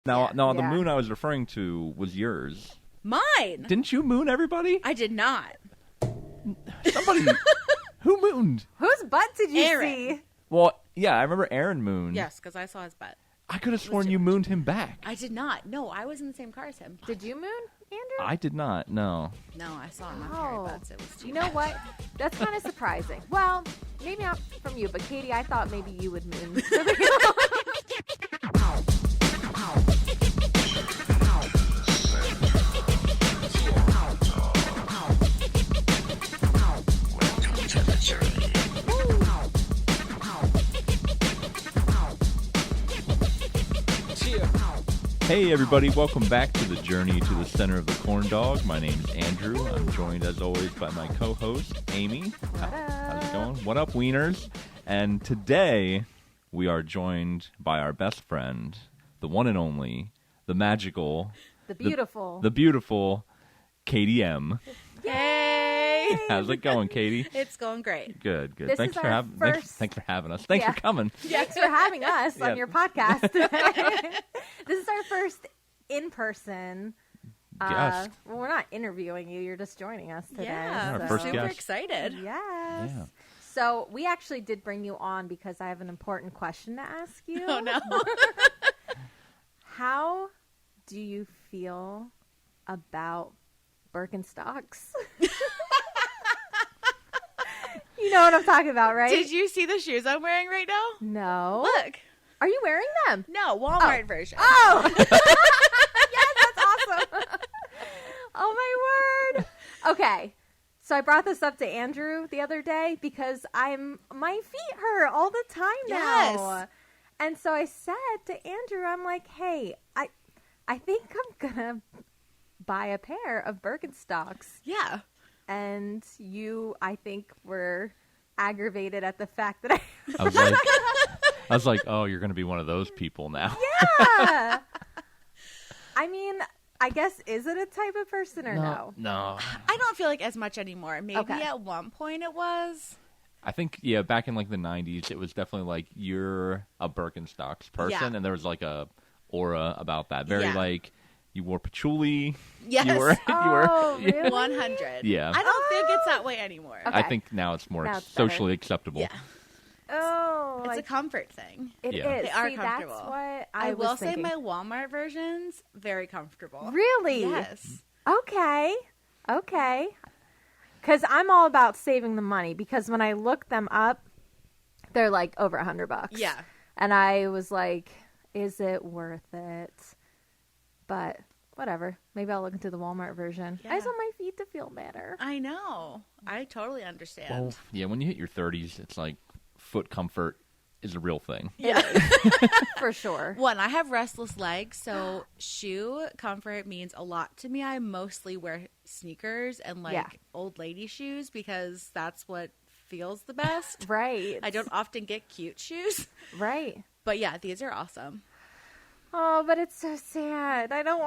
Now, the moon I was referring to was yours. Mine? Didn't you moon everybody? I did not. Somebody. Who mooned? Whose butt did you Aaron. see? Well, yeah, I remember Aaron mooned. Yes, because I saw his butt. I could have sworn you mooned him back. I did not. No, I was in the same car as him. Did you moon, Andrew? I did not, no. No, I saw him after hairy butts. It was too You know what? That's kind of surprising. Well, maybe not from you, but Katie, I thought maybe you would moon. Hey everybody, welcome back to the Journey to the Center of the Corn Dog. My name's Andrew. I'm joined as always by my co-host, Amy. How's it going? What up, wieners? And today we are joined by our best friend, the one and only, the magical, the beautiful, the beautiful Katie M. Yay! How's it going, Katie? It's going great. Good. This Thanks is for our thanks for having us. Thanks for coming. Thanks for having us on your podcast. This is our first in-person. Guest. Well, we're not interviewing you. You're just joining us today. Yeah, Our first super guest. excited. Yes. Yeah. So we actually did bring you on because I have an important question to ask you. Oh, no. How do you feel about Birkenstocks? You know what I'm talking about, right? Did you see the shoes I'm wearing right now? No. Look. Are you wearing them? No, Walmart version. Oh! Yes, that's awesome. Oh, my word. Okay. So I brought this up to Andrew the other day because my feet hurt all the time now. Yes. And so I said to Andrew, I'm like, hey, I think I'm going to buy a pair of Birkenstocks. Yeah. And you, I think, were aggravated at the fact that I was like, oh, you're going to be one of those people now. Yeah. I mean, I guess, is it a type of person or no? No. I don't feel like as much anymore. Maybe Okay. at one point it was. I think, yeah, back in like the 90s, it was definitely like you're a Birkenstocks person, Yeah. and there was like a aura about that. Very Yeah. like you wore patchouli. Yes. You were. Oh, really? 100. Yeah. I don't think it's that way anymore. Okay. I think now it's more Now it's better. socially acceptable. Yeah. Oh, It's a comfort thing. it Yeah. is. They are See, comfortable. That's what I was will say thinking. my Walmart version's very comfortable. Really? Yes. Okay. Because I'm all about saving the money. Because when I look them up, they're like over $100. Yeah. And I was like, is it worth it? But whatever. Maybe I'll look into the Walmart version. I just Yeah. want my feet to feel better. I know. I totally understand. Well, yeah, when you hit your 30s, it's like foot comfort is a real thing. Yeah. For sure. One, I have restless legs, so shoe comfort means a lot to me. I mostly wear sneakers and like Yeah. old lady shoes because that's what feels the best. Right. I don't often get cute shoes. Right. But yeah, these are awesome. Oh, but it's so sad. I don't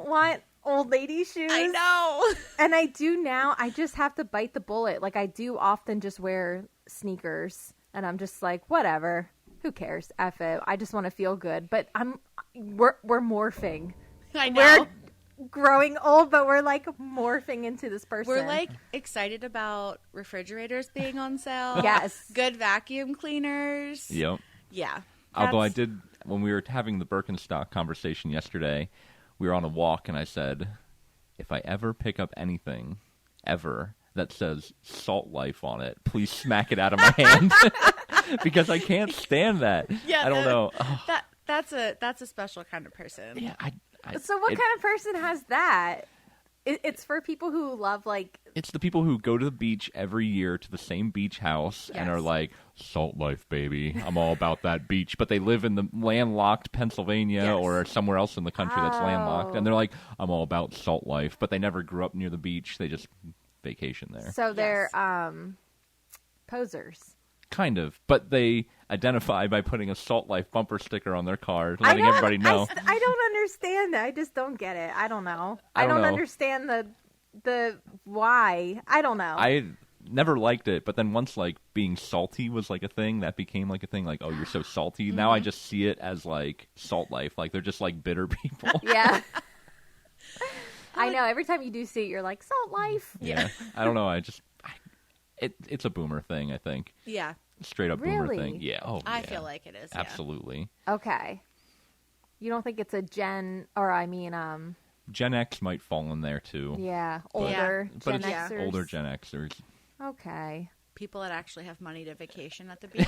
want old lady shoes. I know. And I do now. I just have to bite the bullet. Like, I do often just wear sneakers, and I'm just like, whatever. Who cares? F it. I just want to feel good. But we're morphing. I know. We're growing old, but we're like morphing into this person. We're like excited about refrigerators being on sale. Yes. Good vacuum cleaners. Yep. Yeah. Although I That's- did, when we were having the Birkenstock conversation yesterday, we were on a walk, and I said, if I ever pick up anything, ever, that says Salt Life on it, please smack it out of my hand. Because I can't stand that. Yeah, I don't know. Oh, That's a special kind of person. yeah, So what kind of person has that? It's for people who love, like... It's the people who go to the beach every year to the same beach house and are Yes. like, Salt Life, baby. I'm all about that beach. But they live in the landlocked Pennsylvania Yes. or somewhere else in the country that's landlocked. Oh. And they're like, I'm all about Salt Life. But they never grew up near the beach. They just vacation there. So they're posers. Kind of. But they identify by putting a Salt Life bumper sticker on their car, letting everybody know. I don't understand that. I just don't get it. I don't know. I I don't don't know. understand the why. I don't know. never liked it, but then once like being salty was like a thing, that became like a thing. Like, oh, you're so salty. Now I just see it as like salt life. Like they're just like bitter people. Yeah. I know. Every time you do see it, you're like, salt life. Yeah. I don't know. It's a boomer thing, I think. Yeah. Straight up boomer Really? thing. Yeah. Oh, I yeah. feel like it is. Yeah. Absolutely. Okay. You don't think it's a Gen Gen X might fall in there too. yeah, But- older but Gen it's Xers? older Gen Xers. Okay. People that actually have money to vacation at the beach.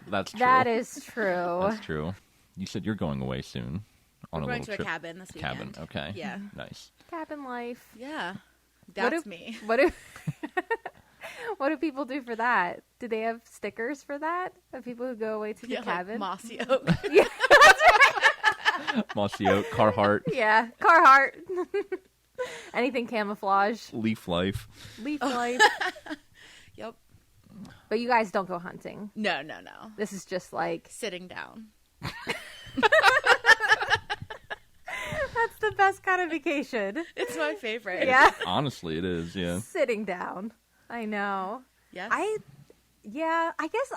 That's true. That is true. That's true. You said you're going away soon on We're a going little to a trip. cabin this weekend. Cabin. Okay. Yeah. Nice. Cabin life. Yeah. What That's do- me. What do what do people do for that? Do they have stickers for that? Of people who go away to the Yeah, like cabin? Mossy Oak. Mossy Oak, Carhartt, Yeah, Carhartt. Anything camouflage, Leaf Life. leaf life. Yep. But you guys don't go hunting. No. This is just like Sitting down. that's the best kind of vacation. It's my favorite. Yeah, Honestly, it is. Yeah. sitting down. I know. Yes. I guess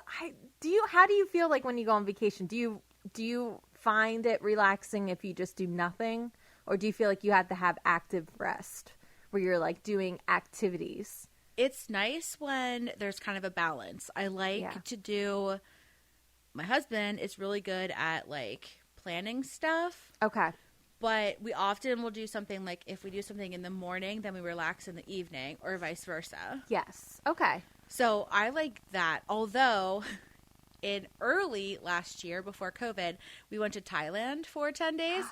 how do you feel like when you go on vacation? Do you find it relaxing if you just do nothing, or do you feel like you have to have active rest where you're like doing activities? It's nice when there's kind of a balance. I like to do. My husband is really good at like planning stuff, Okay. but we often will do something like if we do something in the morning, then we relax in the evening, or vice versa. Yes. Okay. So I like that. Although in early last year, before COVID, we went to Thailand for 10 days,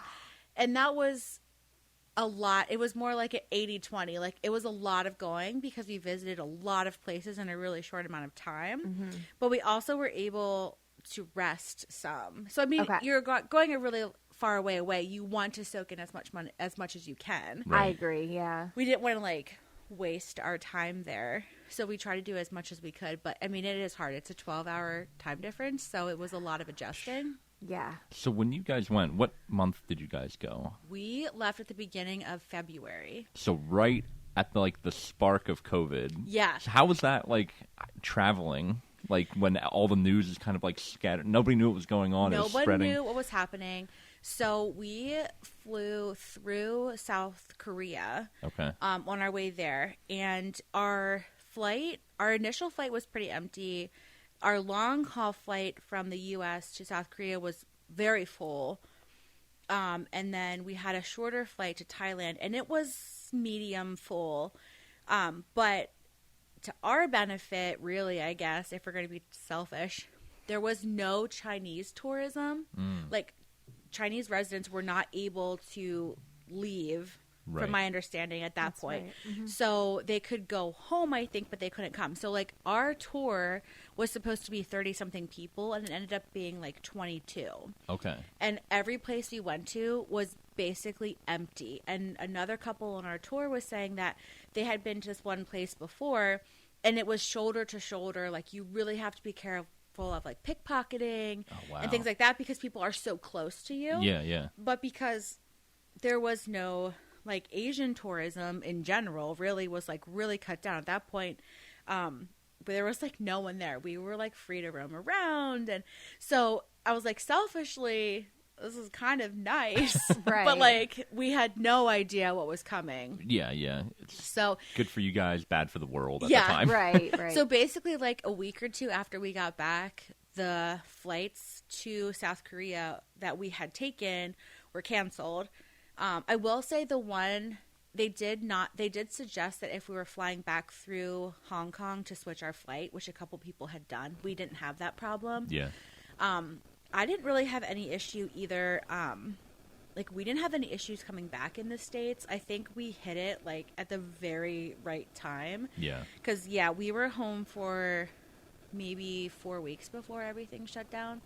and that was a lot. It was more like an 80-20. Like it was a lot of going because we visited a lot of places in a really short amount of time. But we also were able to rest some. So I mean, Okay. you're going a really far away. You want to soak in as much as you can. I agree. Yeah. We didn't want to like waste our time there, so we try to do as much as we could. But I mean, it is hard. It's a 12-hour time difference, so it was a lot of adjusting. Yeah. So when you guys went, what month did you guys go? We left at the beginning of February. So right at the spark of COVID. Yeah. So how was that like traveling? Like when all the news is kind of like scattered. Nobody knew what was going on. It was Nobody spreading. knew what was happening. So we flew through South Korea Okay. on our way there. And our initial flight was pretty empty. Our long haul flight from the U.S. to South Korea was very full. And then we had a shorter flight to Thailand, and it was medium full. But to our benefit, really, I guess, if we're going to be selfish, there was no Chinese tourism. Like, Chinese residents were not able to leave, Right. from my understanding, at that That's point. right. So they could go home, I think, but they couldn't come. So, like, our tour was supposed to be 30-something people, and it ended up being, like, 22. Okay. And every place we went to was basically empty. And another couple on our tour was saying that they had been to this one place before, and it was shoulder to shoulder. Like, you really have to be careful of, like, pickpocketing Oh, wow. and things like that because people are so close to you. Yeah. But because there was no, like, Asian tourism in general really was, like, really cut down at that point. But there was, like, no one there. We were, like, free to roam around. And so I was, like, selfishly, this is kind of nice. Right. But, like, we had no idea what was coming. Yeah. It's So, good for you guys, bad for the world at Yeah, the time. Right. so basically, like, a week or two after we got back, the flights to South Korea that we had taken were canceled. I will say they did suggest that if we were flying back through Hong Kong to switch our flight, which a couple people had done, we didn't have that problem. Yeah. I didn't really have any issue either. Like, we didn't have any issues coming back in the States. I think we hit it, like, at the very right time. Yeah. Because, we were home for maybe 4 weeks before everything shut down.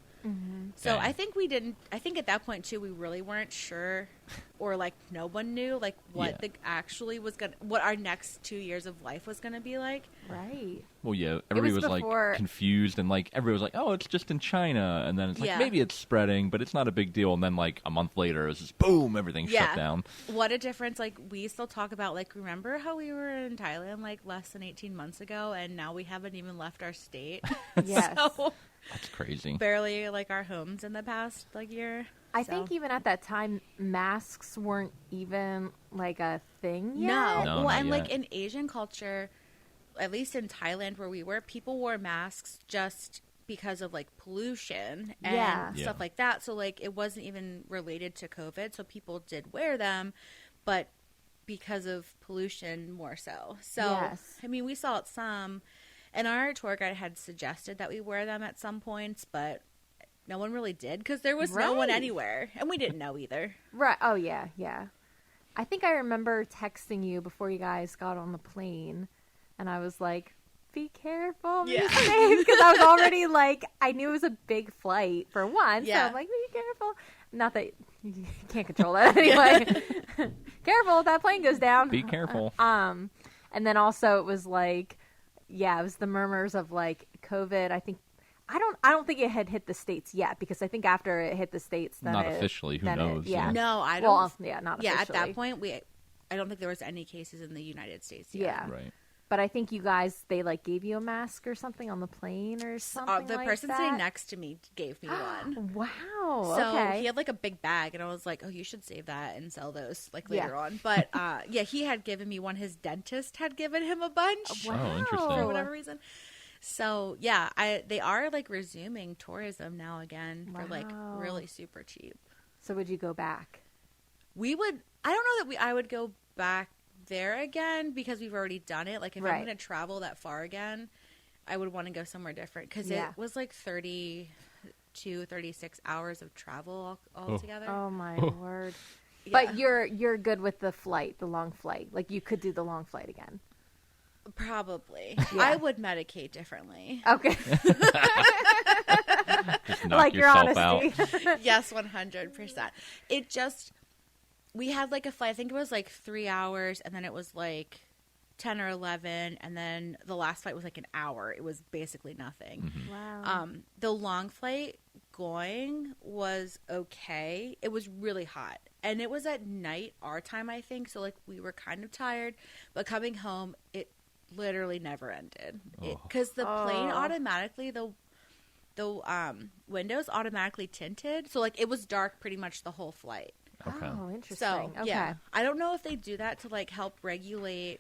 So Dang. I think at that point too, we really weren't sure, or like no one knew like what what our next 2 years of life was going to be like. Right. Well, yeah, everybody was before- like confused, and like everybody was like, "Oh, it's just in China," and then it's like maybe it's spreading, but it's not a big deal. And then like a month later, it was just boom, everything shut down. What a difference! Like we still talk about like, remember how we were in Thailand like less than 18 months ago, and now we haven't even left our state. Yes. So, That's crazy. barely like our homes in the past like year. I think even at that time, masks weren't even like a thing yet. No, well, not and like yet. in Asian culture, at least in Thailand where we were, people wore masks just because of like pollution and Yeah. stuff like that. So like it wasn't even related to COVID. So people did wear them, but because of pollution more so. So Yes. I mean, we saw it some, and our tour guide had suggested that we wear them at some points, but no one really did because there was no one Right. anywhere, and we didn't know either. Right. Oh, yeah, yeah. I think I remember texting you before you guys got on the plane, and I was like, be careful, be Yeah. safe, because I was already like, I knew it was a big flight for one, so Yeah. I'm like, be careful. Not that you can't control that anyway. Careful, that plane goes down. Be careful. And then also it was like, yeah, it was the murmurs of like COVID. I don't think it had hit the States yet, because I think after it hit the States, then Not officially, who then knows, yeah. yeah. No, I don't. Well, yeah, not Yeah, officially. at that point, I don't think there was any cases in the United States yet. Yeah. Right. But I think you guys, they like gave you a mask or something on the plane or something The like person that. sitting next to me gave me one. Wow. So okay. he had like a big bag, and I was like, "Oh, you should save that and sell those like later on." But yeah, he had given me one. His dentist had given him a bunch Wow. Oh, interesting. for whatever reason. So yeah, they are like resuming tourism now again for like Wow. really super cheap. So would you go back? I don't know that I would go back there again because we've already done it. Like if I'm Right. going to travel that far again, I would want to go somewhere different because Yeah. it was like 36 hours of travel all together. Oh my word. Yeah. But you're good with the flight, the long flight. Like you could do the long flight again. Probably. Yeah. I would medicate differently. Okay. Just knock like your yourself honesty. out. Yes, 100%. It just, we had like a flight, I think it was like 3 hours, and then it was like 10 or 11, and then the last flight was like an hour. It was basically nothing. Wow. The long flight going was okay. It was really hot, and it was at night our time, I think, so like we were kind of tired, but coming home it literally never ended because the plane automatically the windows automatically tinted, so like it was dark pretty much the whole flight. Okay. Oh, interesting. So okay. yeah, I don't know if they do that to like help regulate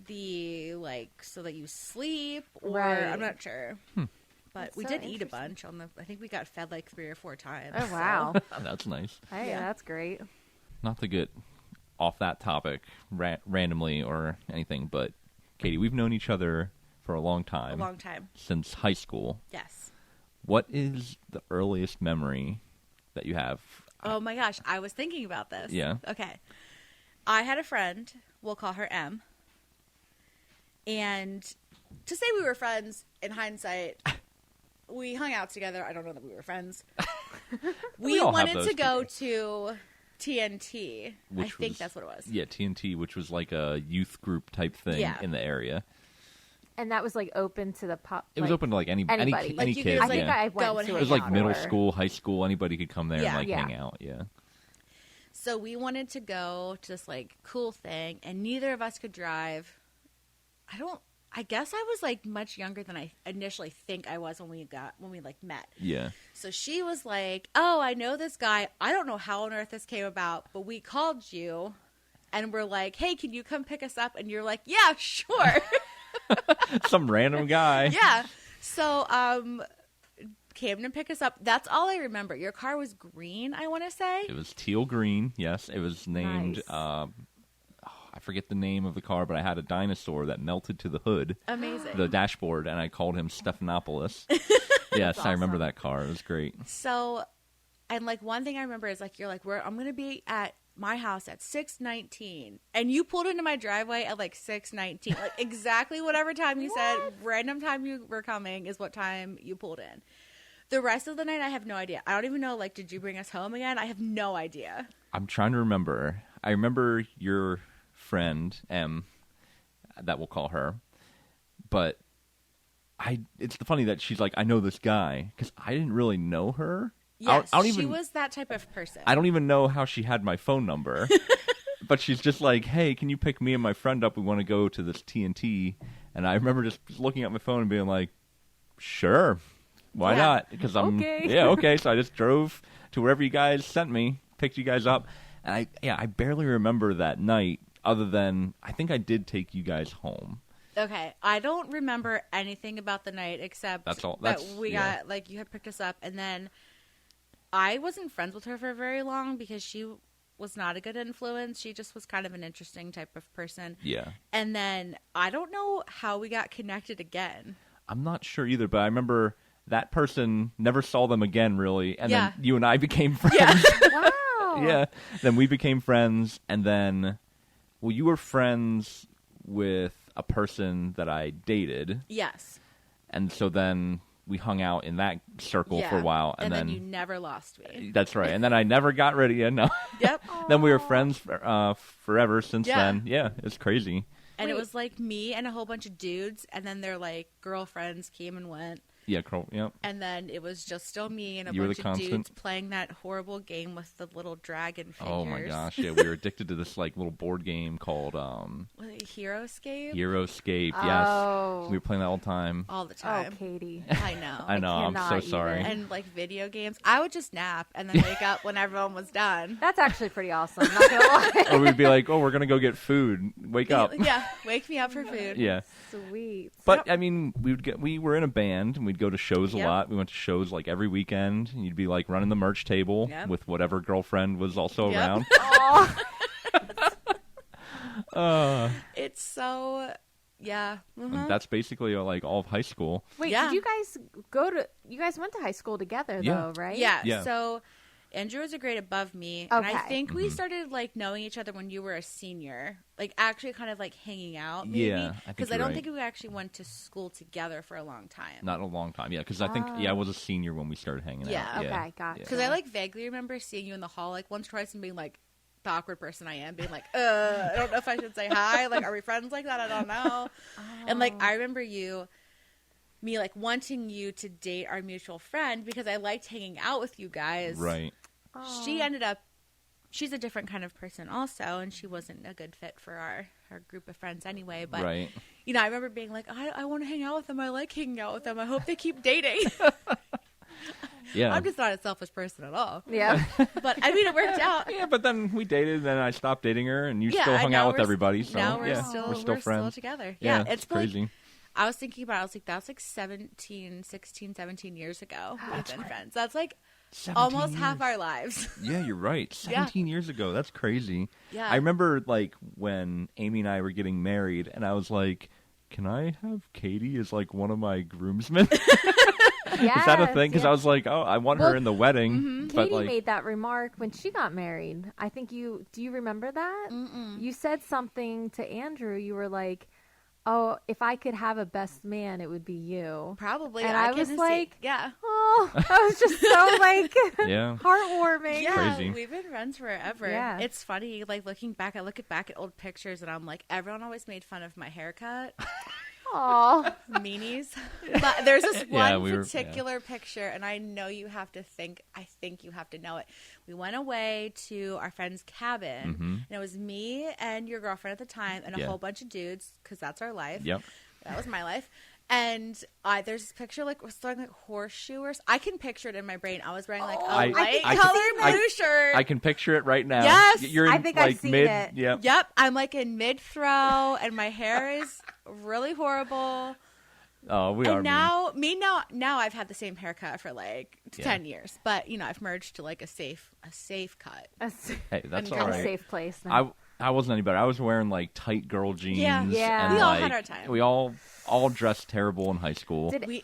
the like so that you sleep, or Right. I'm not sure. But That's we so did eat a interesting. bunch on the. I think we got fed like 3 or 4 times. Oh wow. That's nice. Hey, Yeah. that's great. Not to get off that topic randomly or anything, but Katie, we've known each other for a long A time. long time. Since high school. Yes. What is the earliest memory that you have? Oh my gosh, I was thinking about this. Yeah. Okay. I had a friend, we'll call her M. And to say we were friends, in hindsight, we hung out together. I don't know that we were friends. We all have wanted those to go to TNT. Which I think was- that's what it was. Yeah, TNT, which was like a youth group type thing Yeah. in the area. And that was like open to the pop. It was open to like any anybody. any Like, you kid. could, I think yeah. I Go went and to It it was like now, middle or- school, high school. Anybody could come there Yeah. and like Yeah. hang out. Yeah. So we wanted to go to this like cool thing, and neither of us could drive. I guess I was like much younger than I initially think I was when we like met. Yeah. So she was like, "Oh, I know this guy. I don't know how on earth this came about, but we called you and we're like, "Hey, can you come pick us up?" And you're like, "Yeah, sure." Some random guy. Yeah. So came to pick us up. That's all I remember. Your car was green, I want to say. It was teal green. Yes, it was named. Nice. I forget the name of the car, but I had a dinosaur that melted to the hood, Amazing. the dashboard, and I called him Stephanopoulos. Yes, I remember that car. It was great. So, and like one thing I remember is like you're like, I'm going to be at my house at 6:19, and you pulled into my driveway at like 6:19, like exactly whatever time you said, random time you were coming is what time you pulled in. The rest of the night, I have no idea. I don't even know, like, did you bring us home again? I have no idea. I'm trying to remember. I remember your friend, M, that we'll call her, but it's funny that she's like, I know this guy, because I didn't really know her. Yes, I don't she even, was that type of person. I don't even know how she had my phone number, but she's just like, hey, can you pick me and my friend up? We want to go to this T&T. And I remember just looking at my phone and being like, sure, why not? Because okay. So I just drove to wherever you guys sent me, picked you guys up. And I barely remember that night, other than I think I did take you guys home. Okay, I don't remember anything about the night except that we got, like, you had picked us up, and then I wasn't friends with her for very long because she was not a good influence. She just was kind of an interesting type of person. Yeah. And then I don't know how we got connected again. I'm not sure either, but I remember that person, never saw them again, really, and then you and I became friends. Yeah. Wow. Yeah. Then we became friends, and then, well, you were friends with a person that I dated. Yes. And so then we hung out in that circle for a while. And then you never lost me. That's right. And then I never got rid of you. No. Yep. Then we were friends forever since then. Yeah, it's crazy. And it was like me and a whole bunch of dudes, and then their, like, girlfriends came and went. Yeah, yep. And then it was just still me and a You were bunch the of constant. dudes playing that horrible game with the little dragon figures. Oh my gosh, yeah, we were addicted to this like little board game called Was it Heroescape? Heroescape. Oh. Yes, we were playing that all the time. All the Oh, time. Katie. I know. I know. I'm so cannot sorry. even. And like video games. I would just nap and then wake up when everyone was done. That's actually pretty awesome. Not gonna lie. Or we'd be like, "Oh, we're gonna go get food. Wake up." Yeah, wake me up for food. Yeah. Sweet. But I mean, we were in a band and we'd go to shows a Yep. lot. We went to shows like every weekend, and you'd be like running the merch table Yep. with whatever girlfriend was also Yep. around. Oh. It's so, yeah. And that's basically like all of high school. Wait, Yeah. did you guys you guys went to high school together Yeah. though, right? Yeah. Yeah. So Andrew was a grade above me. And I Okay. think we started like knowing each other when you were a senior. Like actually kind of like hanging out maybe. Yeah, I think Because you're I don't right. think we actually went to school together for a long time. Not a long time, yeah. Because I think, I was a senior when we started hanging Yeah. out. Okay, gotcha. Because I like vaguely remember seeing you in the hall like once or twice and being like the awkward person I am, being like, I don't know if I should say hi. Like, are we friends like that? I don't know. And like I remember me like wanting you to date our mutual friend because I liked hanging out with you guys. Right. She ended up, she's a different kind of person also, and she wasn't a good fit for our group of friends anyway. But, Right. you know, I remember being like, I want to hang out with them. I like hanging out with them. I hope they keep dating. Yeah. I'm just not a selfish person at all. Yeah. But, I mean, it worked out. Yeah, but then we dated, then I stopped dating her, and you Yeah, still and hung now out with we're- everybody. So now we're yeah, still, we're still friends. together. Yeah, Yeah, it's crazy. Like, I was thinking about it. I was like, that's like 16, 17 years ago. We've been friends. That's like 17 almost years. half our lives. Yeah, you're right. 17 years ago. That's crazy. Yeah. I remember like when Amy and I were getting married, and I was like, "Can I have Katie as like one of my groomsmen?" Yes, Is that a thing? Because yeah. I was like, "Oh, I want her Well, in the wedding." But Katie like, made that remark when she got married. I think do you remember that? Mm-mm. You said something to Andrew. You were like, "Oh, if I could have a best man, it would be you." Probably. And I can was see- like- yeah. Oh, that was just so like yeah, heartwarming. Yeah, Crazy. we've been friends forever. Yeah. It's funny, like looking back, I look back at old pictures and I'm like, everyone always made fun of my haircut. Oh, Meanies. But there's this Yeah, one we were- particular picture, and I know you have to think, I think you have to know it. We went away to our friend's cabin, and it was me and your girlfriend at the time, and a Yeah. whole bunch of dudes, because that's our life. Yep. That was my life. And there's this picture, like, we're throwing, like, horseshoers. I can picture it in my brain. I was wearing, like, a I- light I- colored blue shirt. I can picture it right now. Yes! You're in, I think I've like seen mid. it. Yep. Yep, I'm, like, in mid-throw, and my hair is really horrible. Oh, we are. And now I've had the same haircut for, like, 10 years. But, you know, I've merged to, like, a safe cut. Hey, that's I'm all a right. safe place. Now. I wasn't any better. I was wearing like tight girl jeans. Yeah. Yeah. And, We all like, had our time. We all dressed terrible in high school. Did anyone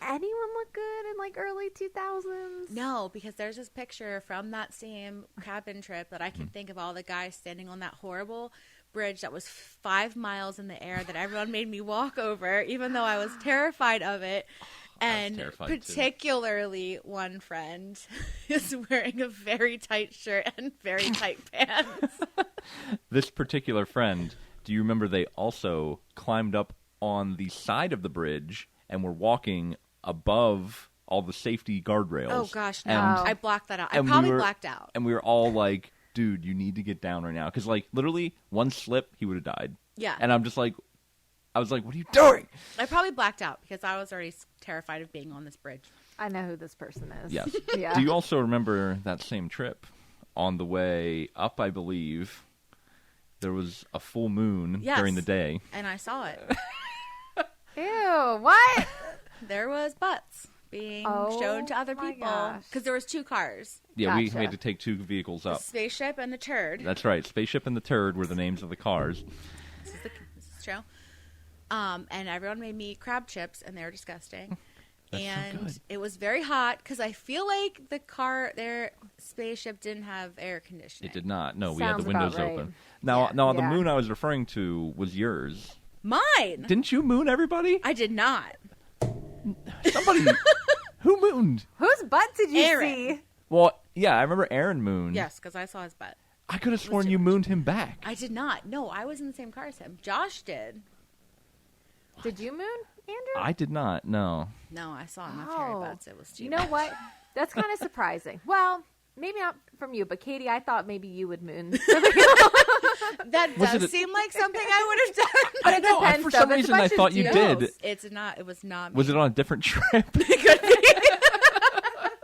look good in like early 2000s? No, because there's this picture from that same cabin trip that I can think of all the guys standing on that horrible bridge that was 5 miles in the air that everyone made me walk over, even though I was terrified of it. And terrified, too. particularly one friend is wearing a very tight shirt and very tight pants. This particular friend, do you remember they also climbed up on the side of the bridge and were walking above all the safety guardrails? Oh, gosh, no. And, I blocked that out. I and probably we were, blacked out. And we were all like, dude, you need to get down right now. Because, like, literally, one slip, he would have died. Yeah. And I'm just like, I was like, what are you doing? I probably blacked out because I was already terrified of being on this bridge. I know who this person is. Yes. Yeah. Do you also remember that same trip? On the way up, I believe, there was a full moon during the day. And I saw it. Ew, what? There was butts being shown to other my people. gosh. Because there was 2 cars. Yeah, we Gotcha. had to take 2 vehicles The up. spaceship and the turd. That's right. Spaceship and the Turd were the names of the cars. This is true. And everyone made me crab chips, and they were disgusting. That's so and good. it was very hot because I feel like their spaceship didn't have air conditioning. It did not. No, we had Sounds the windows about right. open. Now, Yeah. the Yeah. moon I was referring to was yours. Mine. Didn't you moon everybody? I did not. Somebody. Who mooned? Whose butt did you Aaron. see? Well, yeah, I remember Aaron mooned. Yes, because I saw his butt. I could have sworn you mooned him back. I did not. No, I was in the same car as him. Josh did. Did you moon, Andrew? I did not. No. No, I saw enough hairy Oh. butts. It was too You know much. what? That's kind of surprising. Well, maybe not from you, but Katie, I thought maybe you would moon. That Was does it a- seem like something I would have done. I know. depends, For though. some There's a reason, I bunch of thought you dudes. did. It's not. It was not. Was me. it on a different trip? It could be.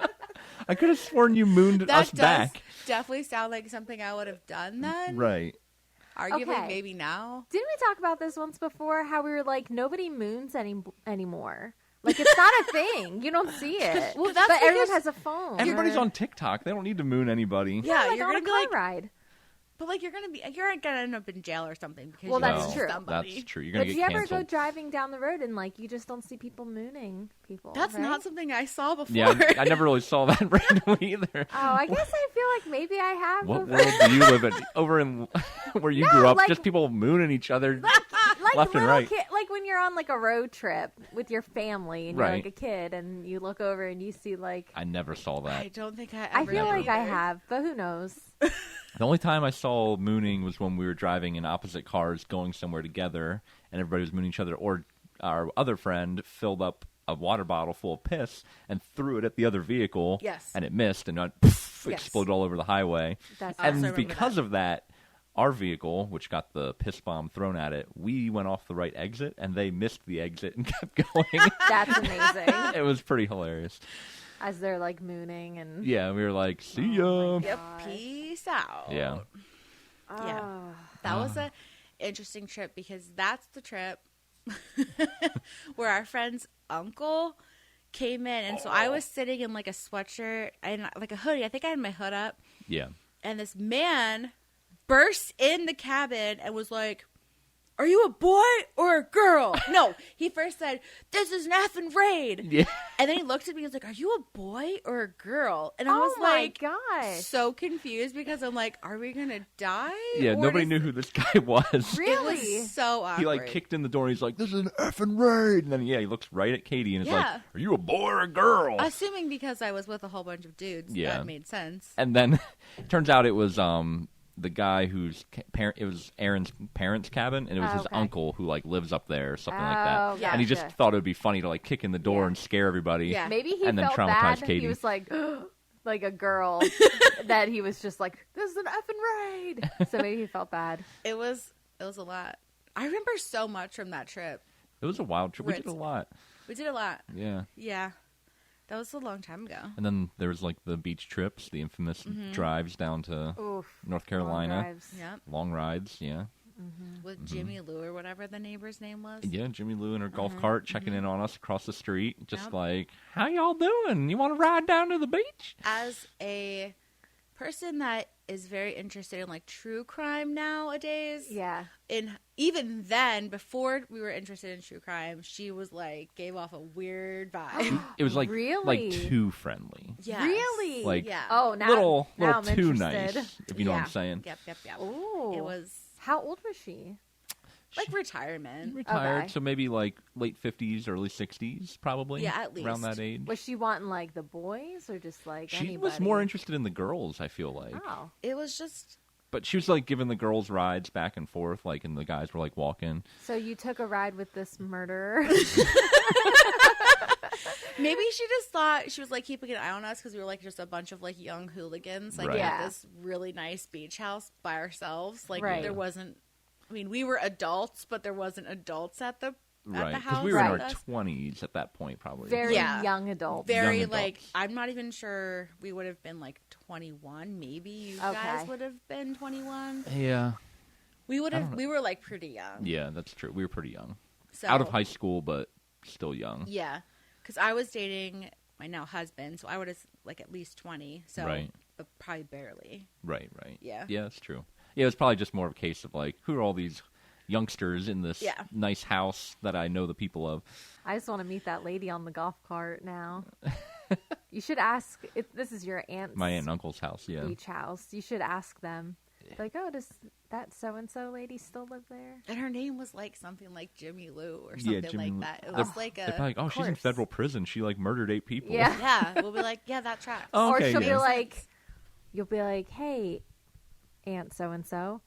I could have sworn you mooned That us does back. definitely sound like something I would have done then. Right. Arguably, Okay. maybe now. Didn't we talk about this once before? How we were like, nobody moons anymore. Like, it's not a thing. You don't see it. Well, that's but everyone because has a phone. Everybody's or- on TikTok. They don't need to moon anybody. Yeah, like you're on gonna a be car like, ride. but like you're gonna end up in jail or something because Well, you that's mooned true. somebody. That's true. You're gonna But do get you ever canceled. go driving down the road and like you just don't see people mooning people? That's right? not something I saw before. Yeah, I never really saw that randomly either. Oh, I guess I feel like maybe I have. What before. world do you live in? Over in where you No, grew up, like- just people mooning each other. Like left and little right. like when you're on like a road trip with your family and you're Right. like a kid and you look over and you see like. I never saw that. I don't think I I ever feel did like I either. have, but who knows? The only time I saw mooning was when we were driving in opposite cars going somewhere together, and everybody was mooning each other. Or our other friend filled up a water bottle full of piss and threw it at the other vehicle. Yes. And it missed and it poof, Yes. exploded all over the highway. That's I also And remember because that. of that, our vehicle, which got the piss bomb thrown at it, we went off the right exit, and they missed the exit and kept going. That's amazing. It was pretty hilarious. As they're like mooning and. Yeah, we were like, see ya. Oh my Yep. God. Peace out. Yeah. Yeah. Oh. That was a interesting trip because that's the trip where our friend's uncle came in, and so I was sitting in like a sweatshirt and like a hoodie. I think I had my hood up, Yeah. and this man burst in the cabin and was like, "Are you a boy or a girl?" No, he first said, "This is an effing raid," Yeah. and then he looked at me and was like, "Are you a boy or a girl?" And I Oh was my like, gosh. so confused because I'm like, "Are we gonna die?" Yeah, Or nobody does- knew who this guy was. It Really? was so awkward. He like kicked in the door and he's like, "This is an effing raid." And then he looks right at Katie and is like, Yeah. "Are you a boy or a girl?" Assuming because I was with a whole bunch of dudes, Yeah. that made sense. And then turns out it was the guy whose parent. It was Aaron's parents' cabin, and it was his Okay. uncle who like lives up there or something like that. Oh, Yeah. And he just gotcha. thought it would be funny to like kick in the door Yeah. and scare everybody. Yeah. Maybe he And then felt traumatize bad. Katie. He was like, like a girl that he was just like, this is an effing raid. So maybe he felt bad. It was a lot. I remember so much from that trip. It was a wild trip. We did Ritz. a lot. We did a lot. Yeah. Yeah. That was a long time ago. And then there was like the beach trips, the infamous Mm-hmm. drives down to Oof. North Long Carolina. drives. Yep. Long rides, yeah. With Jimmy Lou or whatever the neighbor's name was. Yeah, Jimmy Lou in her golf cart checking in on us across the street. Just Yep. like, how y'all doing? You want to ride down to the beach? As a person that is very interested in like true crime nowadays, Yeah. and even then, before we were interested in true crime, she was like gave off a weird vibe. It was like Really? too friendly. Yes. Really? Like, Yeah. Oh, now, little now I'm too interested. nice, if you know what Yeah. I'm saying. Yep. Ooh. It was How old was she? Like retirement. Retired, Okay. so maybe like late 50s, early 60s, probably. Yeah, at around that least. age. Was she wanting like the boys or just like She anybody? was more interested in the girls, I feel like. Oh, It was just But she was like giving the girls rides back and forth, like, and the guys were like walking. so you took a ride with this murderer? maybe she just thought she was like keeping an eye on us because we were like just a bunch of like young hooligans, like Right. at Yeah. this really nice beach house by ourselves. Like Right. there wasn't. I mean, we were adults, but there wasn't adults at the Right. house. we were Right. in our 20s at that point, probably. Very Yeah. young adult. Very Young like adults. I'm not even sure we would have been like 21. Maybe you guys Okay. would have been 21. Yeah. We would I have. don't know. We were like pretty young. Yeah, that's true. We were pretty young. So, Out of high school, but still young. Yeah, because I was dating my now husband, so I would have like at least 20. So, Right. but probably barely. Right. Yeah. Yeah, that's true. Yeah, it's probably just more of a case of like, who are all these youngsters in this Yeah. nice house that I know the people of? I just want to meet that lady on the golf cart now. You should ask if this is your aunt's My aunt and uncle's house, yeah. beach house. You should ask them. Like, oh, does that so and so lady still live there? And her name was like something like Jimmy Lou or Yeah, something Jimmy Lou. like that. It They're- was like They're probably a like, oh, she's in course. federal prison. She like murdered 8 people. Yeah. yeah. We'll be like, yeah, that tracks. Oh, okay, or she'll yeah. be like, you'll be like, hey, Aunt so and so,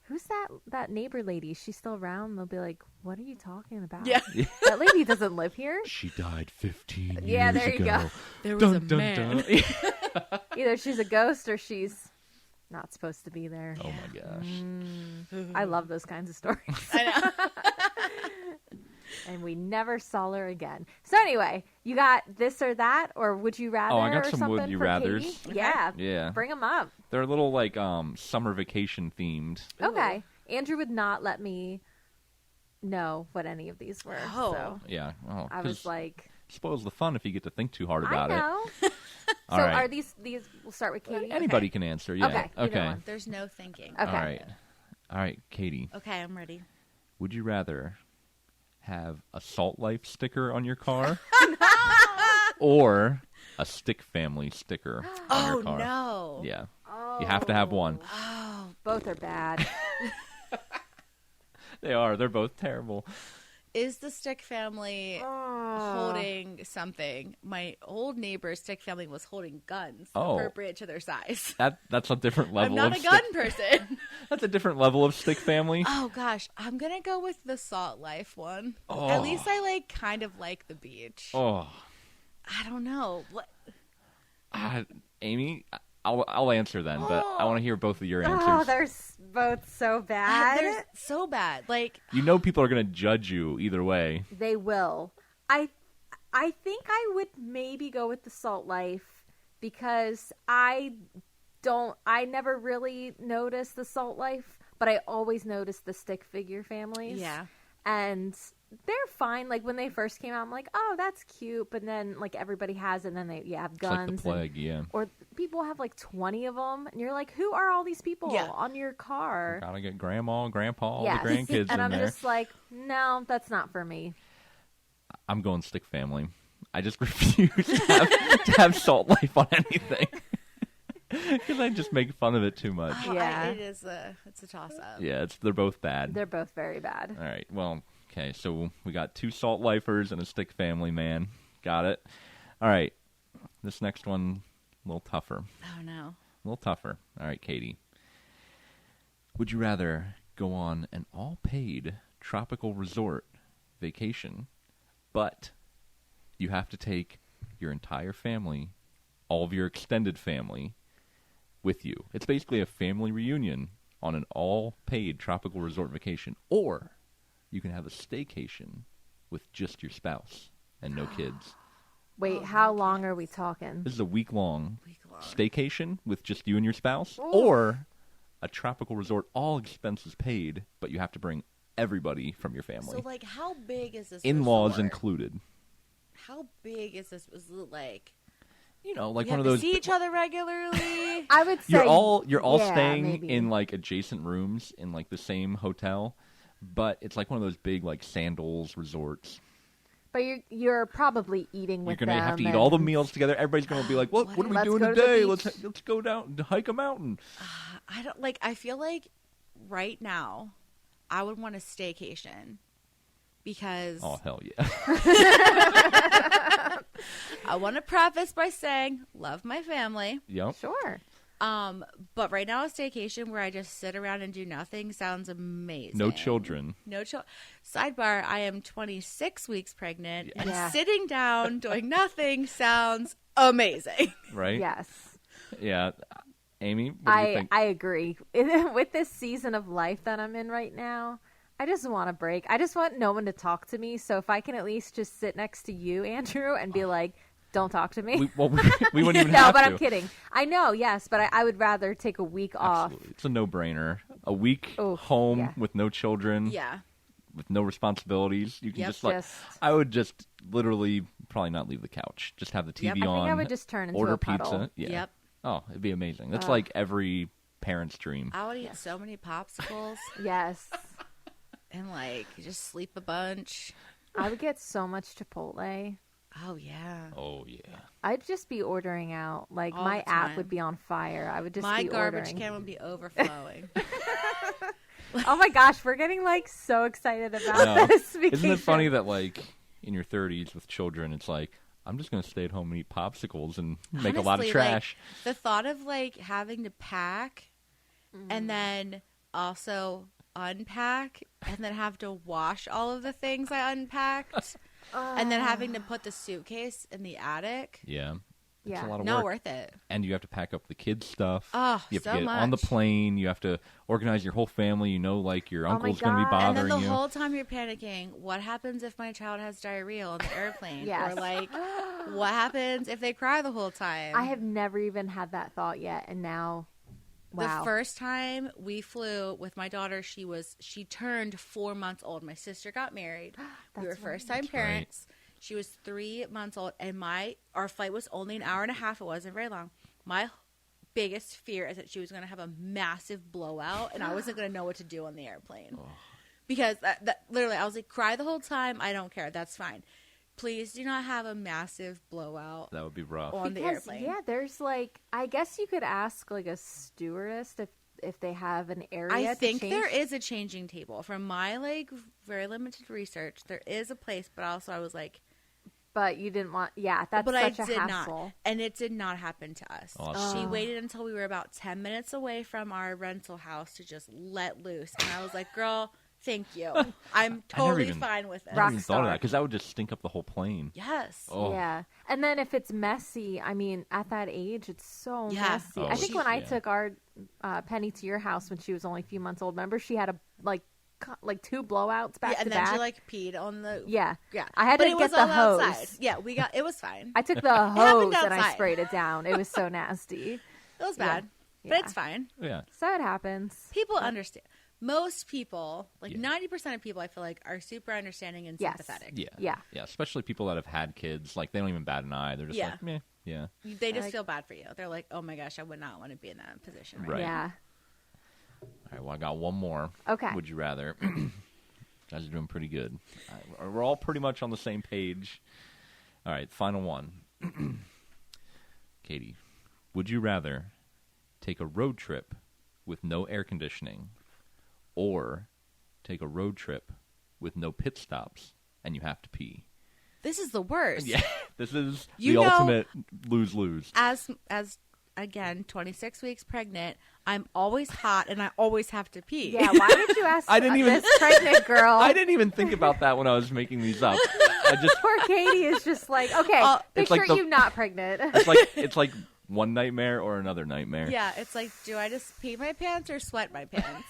who's that neighbor lady? She's still around? They'll be like, what are you talking about? Yeah. That lady doesn't live here. She died 15 Yeah, years there you ago. go. There was Dun, a dun, man. dun. Either she's a ghost or she's not supposed to be there. Oh my gosh. I love those kinds of stories. I know. And we never saw her again. So anyway, you got this or that, or would you rather? Oh, I got or some something would you for rathers. Katie? Okay. Yeah, Yeah. bring them up. They're a little like summer vacation themed. Ooh. Okay, Andrew would not let me know what any of these were. Oh. So Yeah. Oh, I was 'cause like, spoils the fun if you get to think too hard I about it. know. All So right. are these? We'll start with Katie. Anybody can answer. Yeah. Okay, either one. There's no thinking. Okay. All right. All right, Katie. Okay, I'm ready. Would you rather have a Salt Life sticker on your car or a Stick Family sticker on Oh your car? no. Yeah. You have to have one. Oh, Both are bad. They are. They're both terrible. is the Stick family holding something? My old neighbor's Stick family was holding guns Oh. appropriate to their size. That's a different level. I'm not of a gun stick- person. That's a different level of Stick Family. Oh gosh, I'm gonna go with the Salt Life one. Oh. At least I like kind of like the beach. Oh, I don't know. What? Amy, I'll answer then, but I want to hear both of your Oh, answers. they're both so bad. They're so bad. Like You know people are going to judge you either way. They will. I think I would maybe go with the Salt Life because I never really noticed the Salt Life, but I always noticed the stick figure families. yeah. And they're fine. Like when they first came out, I'm like, oh, that's cute. But then like everybody has it, and then they have It's guns. like the plague, yeah. Or people have like 20 of them, and you're like, who are all these people Yeah. on your car? Gotta get grandma, grandpa, all Yes. the grandkids And in I'm there. just like, no, that's not for me. I'm going Stick Family. I just refuse to have Salt Life on anything. Because I just make fun of it too much. Oh, Yeah. it's a toss up. Yeah, they're both bad. They're both very bad. All right, well, okay, so we got 2 Salt Lifers and a Stick Family man. Got it. All right, this next one, a little tougher. Oh no. A little tougher. All right, Katie. Would you rather go on an all-paid tropical resort vacation, but you have to take your entire family, all of your extended family, with you? It's basically a family reunion on an all-paid tropical resort vacation. Or you can have a staycation with just your spouse and no kids. Wait, Oh, how no long are we talking? This is a week-long Week-long. staycation with just you and your spouse, Ooh. or a tropical resort, all expenses paid, but you have to bring everybody from your family. So like, how big is this? In-laws resort? included. How big is this? Is it like? You know, like We one have of those. to see each other regularly. I would say You're all yeah, staying maybe. in like adjacent rooms in like the same hotel, but it's like one of those big like Sandals resorts. But you're probably eating with You're gonna them. have to eat all the and- meals together. Everybody's gonna be like, "What? What are we Let's doing go to the today? beach." Let's go down and hike a mountain." I don't like. I feel like right now, I would want a staycation because Oh, hell yeah. I want to preface by saying love my family. Yep. Sure. But right now a staycation where I just sit around and do nothing sounds amazing. No children. No children. Sidebar, I am 26 weeks pregnant and Yeah. sitting down doing nothing sounds amazing. Right? Yes. Yeah. Amy, what do you think? I agree. With this season of life that I'm in right now, I just want a break. I just want no one to talk to me. So if I can at least just sit next to you, Andrew, and be like, don't talk to me. We wouldn't even No, have but to. I'm kidding. I know, yes, but I would rather take a week off. Absolutely. It's a no-brainer. A week Oof, home yeah. with no children, Yeah. with no responsibilities. You can Yep. just like, Just- I would just literally probably not leave the couch. Just have the TV Yep. I I on. think I would just turn into order a puddle. pizza. Yeah. Yep. Oh, it'd be amazing. That's like every parent's dream. I would eat so many popsicles Yes. and like just sleep a bunch. I would get so much Chipotle. Oh yeah. Oh yeah. I'd just be ordering out. Like, All my the app time. would be on fire. I would just My be garbage ordering. can would be overflowing. Oh my gosh, we're getting like so excited about No. this Isn't vacation. it funny that like in your 30s with children, it's like I'm just gonna stay at home and eat popsicles and make a lot of Honestly, trash. Like, the thought of like having to pack and then also unpack and then have to wash all of the things I unpacked and then having to put the suitcase in the attic. Yeah. It's Yeah. a lot of Not work. worth it. And you have to pack up the kids' stuff. Oh, you have so to get on the much. plane. You have to organize your whole family. You know, like your my uncle's going to be God. And then bothering the you. whole time you're panicking, what happens if my child has diarrhea on the airplane? Yes. Or like, what happens if they cry the whole time? I have never even had that thought yet, and now, wow. The first time we flew with my daughter, she turned 4 months old. My sister got married. We were That's first time right. parents. She was 3 months old, and our flight was only an hour and a half. It wasn't very long. My biggest fear is that she was going to have a massive blowout, and I wasn't going to know what to do on the airplane. Because that literally, I was like, cry the whole time. I don't care. That's fine. Please do not have a massive blowout That would be rough. on the airplane. Yeah, there's like, I guess you could ask like a stewardess if they have an area I to think change. there is a changing table. From my like very limited research, there is a place, but also I was like, But you didn't want, yeah, that's but such I a did hassle. not, and it did not happen to us. Awesome. She waited until we were about 10 minutes away from our rental house to just let loose, and I was like, "Girl, thank you. I'm totally even- fine with it." I never even thought of star. that because that would just stink up the whole plane. Yes. Oh, Yeah. And then if it's messy, I mean, at that age, it's so Yeah. messy. Oh, I think when I yeah. took our Penny to your house when she was only a few months old, remember she had a like two blowouts back Yeah, and to then back. she like peed on the. yeah. Yeah. I had but to it get was the all hose. outside. Yeah, it was fine. I took the happened hose and I outside. sprayed it down. It was so nasty. It was bad, Yeah. but it's fine. yeah. So it happens. People understand. Most people, like Yeah. 90% of people, I feel like, are super understanding and Yes. sympathetic. Yeah. Yeah. Yeah. Especially people that have had kids. Like, they don't even bat an eye. They're just Yeah. like, meh. Yeah. They just Like- feel bad for you. They're like, "Oh my gosh, I would not want to be in that position." Right. Yeah. All right. Well, I got one more. Okay. Would you rather? Guys are doing pretty good. We're all pretty much on the same page. All right. Final one. Katie, would you rather take a road trip with no air conditioning or take a road trip with no pit stops and you have to pee? This is the worst. Yeah. This is You the know- ultimate lose-lose. As again, 26 weeks pregnant, I'm always hot and I always have to pee. Yeah, why did you ask I didn't even- this pregnant girl? I didn't even think about that when I was making these up. I just Poor Katie is just like, okay, It's picture like the- you not pregnant. it's like one nightmare or another nightmare. Yeah, it's like, do I just pee my pants or sweat my pants?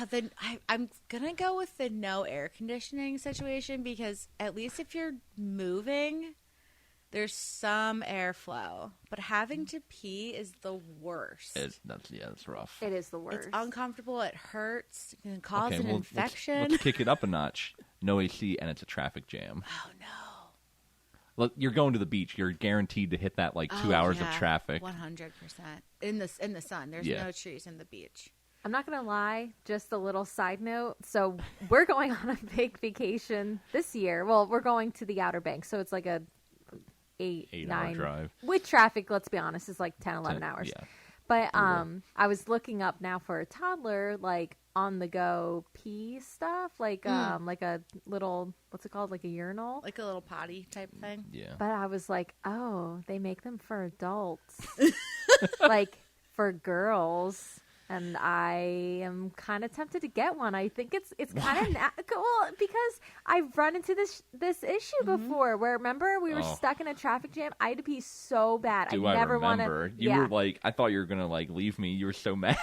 Then I'm gonna go with the no air conditioning situation because at least if you're moving, there's some airflow. But having to pee is the worst. That's rough. It is the worst. It's uncomfortable. It hurts. It can cause Okay, an well, infection. Let's kick it up a notch. No AC and it's a traffic jam. Oh no. Look, you're going to the beach. You're guaranteed to hit that like 2 hours of traffic. 100% in the sun. There's Yeah. no trees in the beach. I'm not going to lie, just a little side note. So we're going on a big vacation this year. Well, we're going to the Outer Banks, so it's like a 8 8 9 hour drive. with traffic, let's be honest, is like 10, 11 10 hours. Yeah. But I was looking up now for a toddler, like on the go pee stuff, like a little, what's it called, like a urinal, Like a little potty type thing. Yeah. But I was like, oh, they make them for adults, like for girls. And I am kind of tempted to get one. I think it's kind of cool because I've run into this issue before. Where remember we were stuck in a traffic jam. I had to pee so bad. Do I never want remember? to. You were like, I thought you were gonna like leave me. You were so mad.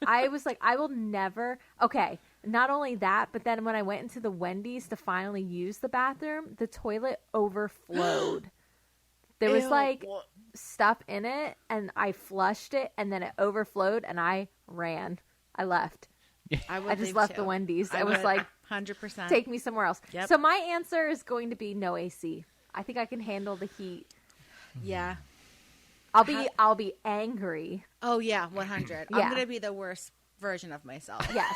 I was like, I will never. Okay, not only that, but then when I went into the Wendy's to finally use the bathroom, the toilet overflowed. There was like stuff in it, and I flushed it, and then it overflowed, and I ran. I left. I just left the Wendy's. I was like, 100%. Take me somewhere else. Yep. So my answer is going to be no AC. I think I can handle the heat. Yeah. I'll be angry. Oh yeah, 100. Yeah. I'm gonna be the worst version of myself. Yes.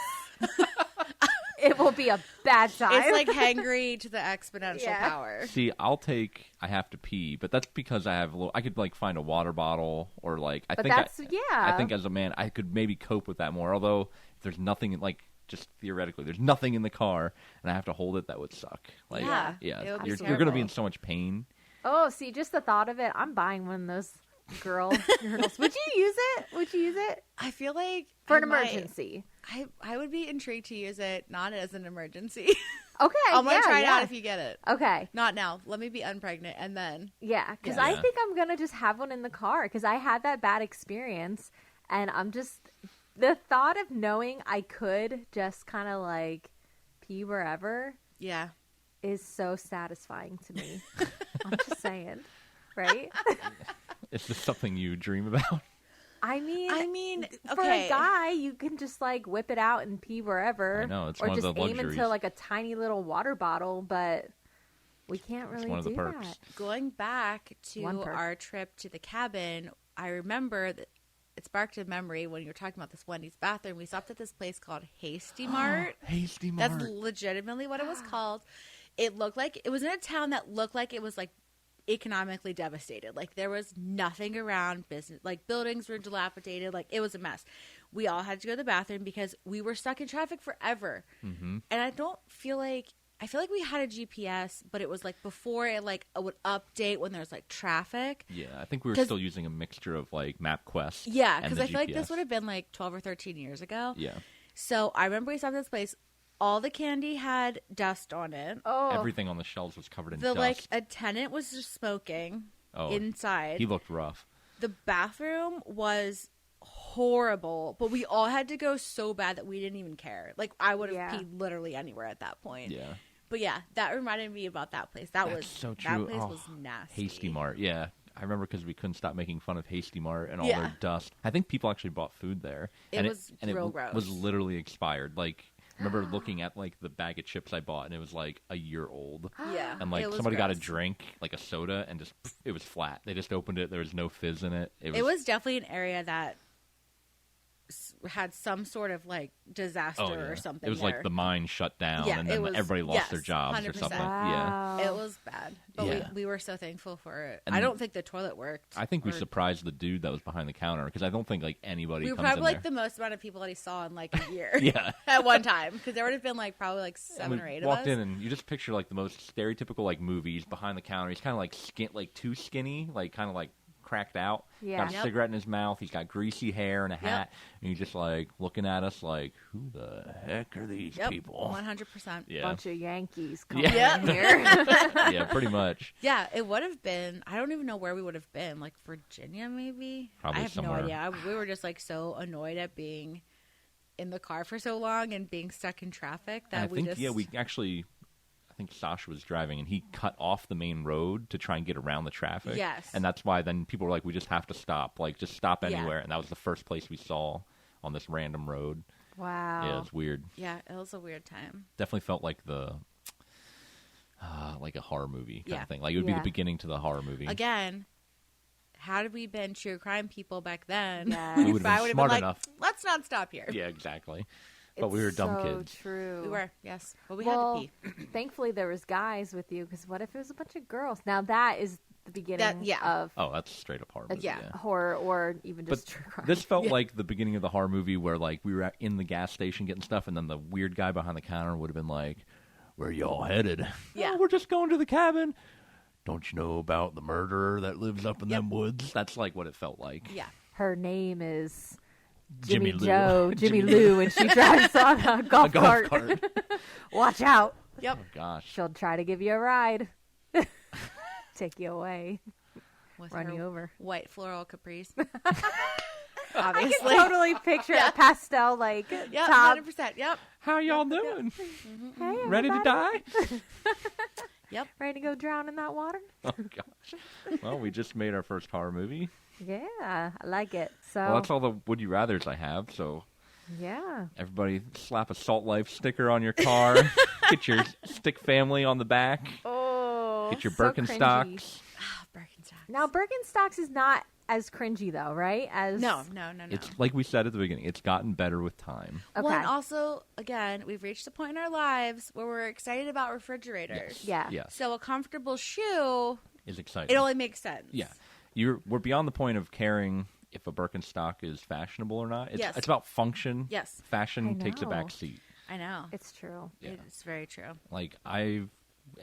It will be a bad time. It's like hangry to the exponential power. See, I have to pee, but that's because I have I could like find a water bottle or like, I think as a man, I could maybe cope with that more. Although if there's nothing like, just theoretically, there's nothing in the car and I have to hold it, that would suck. Like, it would be you're terrible. going to be in so much pain. Oh, see, just the thought of it, I'm buying one of those girl urinals. Would you use it? I feel like For an emergency. I would be intrigued to use it, not as an emergency. Okay. I'm going to try it out if you get it. Okay. Not now. Let me be unpregnant and then. Yeah, because I think I'm going to just have one in the car because I had that bad experience and I'm just, the thought of knowing I could just kind of like pee wherever is so satisfying to me. I'm just saying, right? Is this something you dream about? I mean, okay. For a guy, you can just like whip it out and pee wherever. I know, it's or one just of the aim luxuries. into like a tiny little water bottle, but we can't really one of the do perks. that. Going back to our trip to the cabin, I remember that it sparked a memory when you were talking about this Wendy's bathroom. We stopped at this place called Hasty Mart. Hasty Mart. That's legitimately what it was called. It looked like it was in a town that looked like it was like economically devastated. Like there was nothing around, business, like buildings were dilapidated, like it was a mess. We all had to go to the bathroom because we were stuck in traffic forever. Mm-hmm. And I feel like we had a GPS, but it was like before it like would update when there's like traffic. Yeah, I think we were still using a mixture of like MapQuest. Yeah, because I feel like this would have been like 12 or 13 years ago. Yeah. So I remember we stopped at this place. All the candy had dust on it. Oh, Everything on the shelves was covered in The dust. like attendant was just smoking inside. He looked rough. The bathroom was horrible, but we all had to go so bad that we didn't even care. Like I would have peed literally anywhere at that point. Yeah. But yeah, that reminded me about that place. That's was so true. That place was nasty. Hasty Mart, yeah. I remember because we couldn't stop making fun of Hasty Mart and all their dust. I think people actually bought food there. It was real gross. It was literally expired. Like, I remember looking at like the bag of chips I bought and it was like a year old. Yeah. And like somebody got a drink, like a soda, and just it was flat. They just opened it. There was no fizz in it. It was definitely an area that had some sort of like disaster or something. It was like the mine shut down and then everybody lost their jobs 100%. or something. wow. Yeah. It was bad. But we were so thankful for it. And I don't think the toilet worked. I think we surprised the dude that was behind the counter because I don't think like anybody We were comes probably in like there. the most amount of people that he saw in like a year. Yeah. At one time. Because there would have been like probably like 7 or 8 of us. Walked in and you just picture like the most stereotypical like movies behind the counter. He's kind of like too skinny, like kind of like cracked out. Yeah. Got a cigarette in his mouth. He's got greasy hair and a hat. And he's just like looking at us like, who the heck are these people? 100%. Yeah. Bunch of Yankees coming Yeah. in here. Yeah, pretty much. Yeah, it would have been. I don't even know where we would have been. Like Virginia, maybe? Probably I have somewhere. no idea. We were just like so annoyed at being in the car for so long and being stuck in traffic that And I think, we actually... I think Sasha was driving, and he cut off the main road to try and get around the traffic. Yes. And that's why then people were like, we just have to stop. Like, just stop anywhere. And that was the first place we saw on this random road. Wow. Yeah, it's weird. Yeah, it was a weird time. Definitely felt like like a horror movie kind of thing. Like, it would be the beginning to the horror movie. Again, had we been true crime people back then, Yes. We would I have would been have smart been like, enough. let's not stop here. Yeah, exactly. But It's we were dumb so kids. True. We were, yes. But we well, had to pee. thankfully there was guys with you because what if it was a bunch of girls? Now that is the beginning of Oh, that's straight up horror movie. horror or even just But true crime. this felt like the beginning of the horror movie where, like, we were in the gas station getting stuff, and then the weird guy behind the counter would have been like, "Where y'all headed?" Yeah. "Oh, we're just going to the cabin." "Don't you know about the murderer that lives up in them woods?" That's like what it felt like. Yeah. Her name is Jimmy Jimmy Lou, and she drives on a golf cart. Watch out. Yep. Oh, gosh. She'll try to give you a ride. Take you away. With Run her you over. white floral capris. I Obviously. can totally picture a pastel, like, Yep, top. 100%. Yep. How y'all doing? Hey, Ready to everybody. die? Yep. Ready to go drown in that water? Oh, gosh. Well, we just made our first horror movie. Yeah, I like it. So, Well, that's all the Would You Rathers I have, so yeah. everybody slap a Salt Life sticker on your car. Get your stick family on the back. Oh, Get your so Birkenstocks. cringy. Ah, Birkenstocks. Now, Birkenstocks is not as cringy, though, right? As No. It's like we said at the beginning, it's gotten better with time. Okay. Well, and also, again, we've reached the point in our lives where we're excited about refrigerators. Yeah. Yes. So a comfortable shoe, Is exciting. it only makes sense. Yeah. We're beyond the point of caring if a Birkenstock is fashionable or not. Yes. It's about function. Yes. Fashion I takes a know. back seat. I know. It's true. Yeah. It's very true. Like, I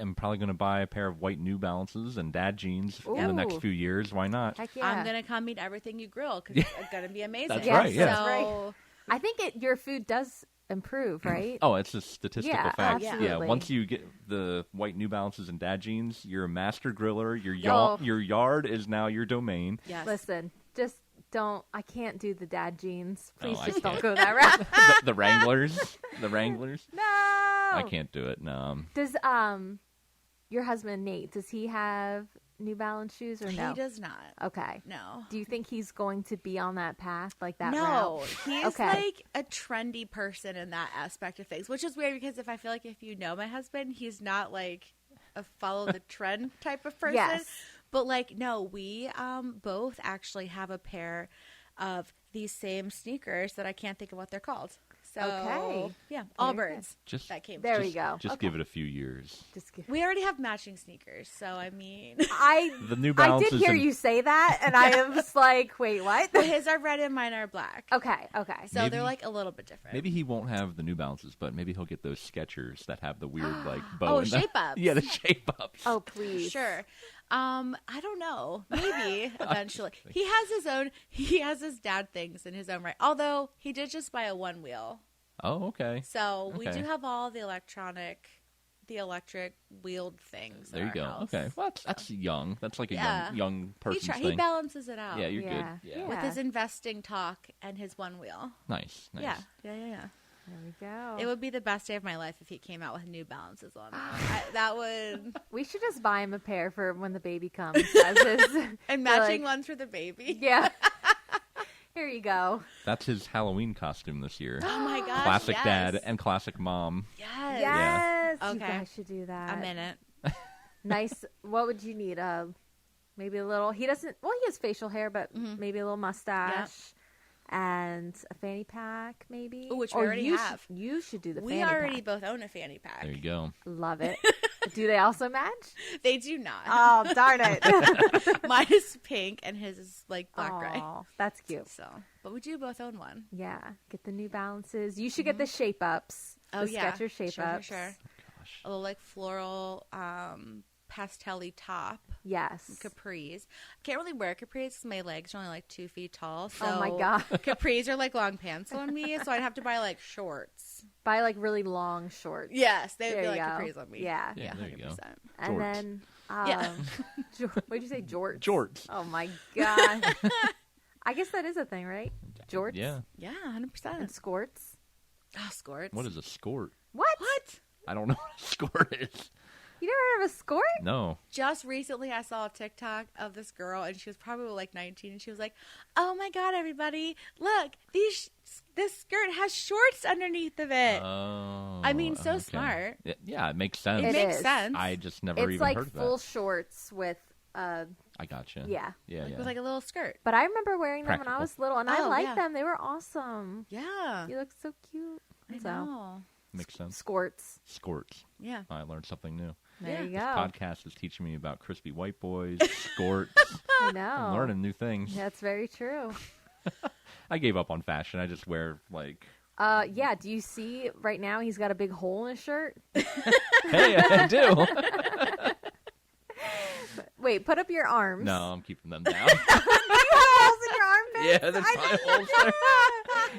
am probably going to buy a pair of white New Balances and dad jeans in the next Ooh. few years. Why not? Heck yeah. I'm going to come eat everything you grill because it's going to be amazing. That's right, yeah. So, That's right. I think your food does improve, right? Oh, it's a statistical Yeah, fact. absolutely. Yeah, once you get the white New Balances and dad jeans, you're a master griller. Your Yo. your yard is now your domain. yes. Listen, just don't. I can't do the dad jeans. Please I just don't can't. go that route. the Wranglers, No. I can't do it. No. Does your husband Nate? Does he have New Balance shoes or no? He does not. Okay. No. Do you think he's going to be on that path, like that No, route? he's Okay. like a trendy person in that aspect of things, which is weird because if I feel like if you know my husband, he's not like a follow the trend type of person. Yes. But like, no, we both actually have a pair of these same sneakers that I can't think of what they're called. So, Okay. yeah, Very Allbirds. Just That came. There from. we go. Just Okay. give it a few years. Just give. We already have matching sneakers, so I mean, The New I Balances. did hear and- you say that, and I was like, wait, what? well, his are red and mine are black. Okay. So Maybe- they're like a little bit different. Maybe he won't have the New Balances, but maybe he'll get those Skechers that have the weird like bow. Oh, in them. shape ups. Yeah, the shape ups. Oh, please. Sure. I don't know. Maybe eventually. He has his own. He has his dad things in his own right. Although he did just buy a one wheel, Oh, okay. so we Okay. do have all the electric wheeled things. There in you go. our house. Okay. Well, that's young. That's like a Yeah. young person's He thing. balances it out. Yeah, you're Yeah. good. Yeah. Yeah. With his investing talk and his one wheel. Nice. Yeah. There we go. It would be the best day of my life if he came out with New Balances on. That would We should just buy him a pair for when the baby comes. As his, and They're matching like- ones for the baby. yeah. Here you go. That's his Halloween costume this year. Oh my gosh! Classic yes. dad and classic mom. Yes. Yes. You Okay. guys should do that. I'm in it. Nice. What would you need? Maybe a little. He doesn't. Well, he has facial hair, but Mhm. maybe a little mustache and a fanny pack, maybe. Ooh, which we Or already you have. You should do the We fanny already pack. both own a fanny pack. There you go. Love it. Do they also match? They do not. Oh, darn it. Mine is pink and his is like black gray. Aw, that's cute. So, but we do both own one. Yeah. Get the New Balances. You should get the shape ups. Oh the yeah, Skechers shape ups. Sure. Gosh. A little like floral, pastel-y top Yes. capris. I can't really wear capris because my legs are only like 2 feet tall. So Oh my God. capris are like long pants on me, so I'd have to buy like shorts. Buy like really long shorts. Yes, they would There be you like go. capris on me. Yeah. Yeah, there you go. 100%. And Jorts. then, Yeah. what'd you say? Jorts. Jorts. Oh my God. I guess that is a thing, right? Jorts. Yeah. Yeah, And 100%. skorts. Oh, skirts. What is a skort? What? What? I don't know what a skort is. You never heard of a skort? No. Just recently, I saw a TikTok of this girl, and she was probably like 19, and she was like, "Oh my God, everybody, look! This skirt has shorts underneath of it." Oh. I mean, so okay. smart. Yeah, it makes sense. It It makes is. sense. I just never It's even like heard of full that. shorts with, I gotcha. yeah. Yeah, yeah. With like a little skirt. But I remember wearing them when I Practical. was little, and I Oh, liked yeah. them. They were awesome. Yeah, You look so cute. I So, know. Makes sense. skorts. Skorts. Yeah. I learned something new. There you This go. podcast is teaching me about crispy white boys, skirts. I know. I'm learning new things. That's very true. I gave up on fashion. I just wear like. Yeah. Do you see right now he's got a big hole in his shirt? Hey, I do. Wait, put up your arms. No, I'm keeping them down. You have holes in your armpits? Yeah, there's probably holes there.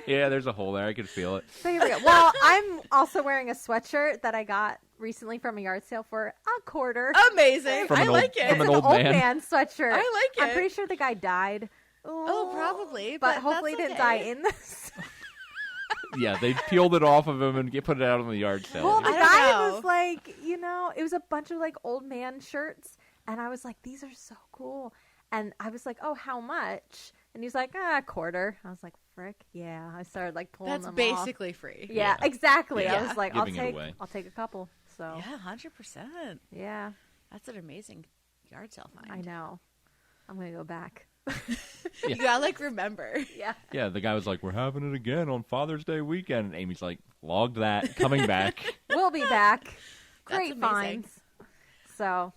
Yeah, there's a hole there. I could feel it. So here we go. Well, I'm also wearing a sweatshirt that I got recently from a yard sale for a quarter. Amazing. From I an like old- it. from an It's old an old man. man sweatshirt. I like it. I'm pretty sure the guy died. Oh, probably. But But hopefully he that's didn't okay. die in this. Yeah, they peeled it off of him and put it out on the yard sale. Well, the I don't guy know. was like, it was a bunch of like old man shirts. And I was like, these are so cool. And I was like, oh, how much? And he was like, a quarter. I was like, frick, yeah. I started like pulling That's them off. basically free. Yeah, Yeah. exactly. Yeah. I was like, Giving it away. I'll take a couple. So Yeah, 100%. yeah, That's an amazing yard sale find. I know. I'm gonna go back. You gotta like remember. Yeah. Yeah, the guy was like, we're having it again on Father's Day weekend. And Amy's like, logged that, coming back. We'll be back. That's Great amazing. finds. So,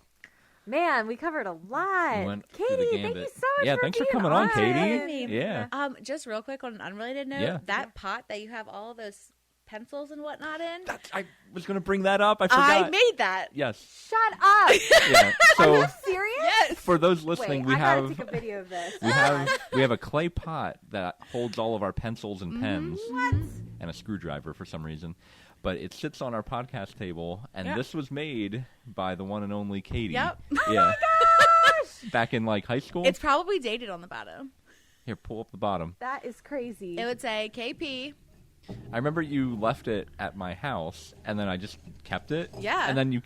man, we covered a lot. We went through Katie, the thank gambit. you so much Yeah, for thanks for being coming on, Katie. Amy. Yeah. Just real quick on an unrelated note, Yeah. that pot that you have all those pencils and whatnot in, I was going to bring that up. I forgot. I made that. Yes. Shut up. Yeah. So Serious? Yes. for those listening, Wait, we I gotta have take a video of this. we have a clay pot that holds all of our pencils and pens and a screwdriver for some reason. But it sits on our podcast table, and Yep. this was made by the one and only Katie. Yep. Yeah. Gosh, Back in like high school. It's probably dated on the bottom. Here, pull up the bottom. that is crazy. It would say KP. I remember you left it at my house, and then I just kept it. Yeah. And then you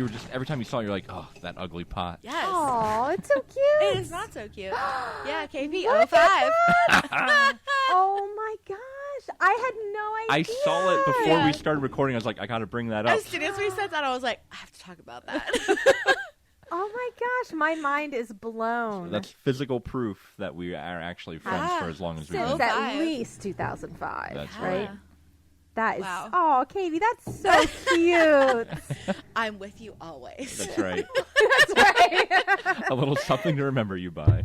were just, every time you saw it, you're like, oh, that ugly pot. Yes. Oh, it's so cute. It is not so cute. Yeah, KP Look 05. at that. Oh my gosh, I had no I idea. saw it before Yeah. we started recording. I was like, I got to bring that up. As soon as we said that, I was like, I have to talk about that. Oh my gosh, my mind is blown. That's physical proof that we are actually friends Ah, for as long as we've Since been. so- at 05. least 2005. That's right? Yeah. That is. Wow. Oh, Katie, that's so cute. I'm with you always. That's right. That's right. A little something to remember you by.